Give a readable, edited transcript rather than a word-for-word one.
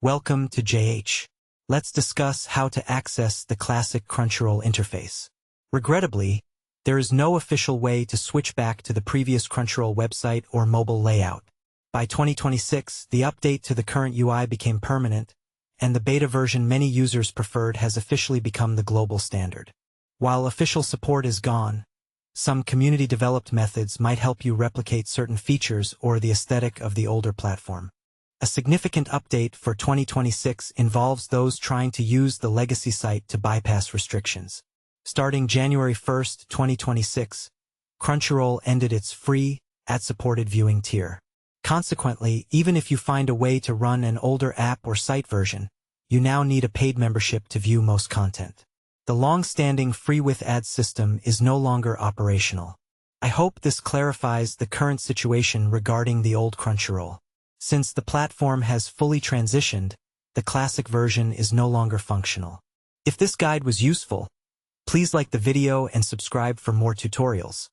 Welcome to JH. Let's discuss how to access the classic Crunchyroll interface. Regrettably, there is no official way to switch back to the previous Crunchyroll website or mobile layout. By 2026, the update to the current UI became permanent, and the beta version many users preferred has officially become the global standard. While official support is gone, some community-developed methods might help you replicate certain features or the aesthetic of the older platform. A significant update for 2026 involves those trying to use the legacy site to bypass restrictions. Starting January 1, 2026, Crunchyroll ended its free, ad-supported viewing tier. Consequently, even if you find a way to run an older app or site version, you now need a paid membership to view most content. The long-standing free with ads system is no longer operational. I hope this clarifies the current situation regarding the old Crunchyroll. Since the platform has fully transitioned, the classic version is no longer functional. If this guide was useful, please like the video and subscribe for more tutorials.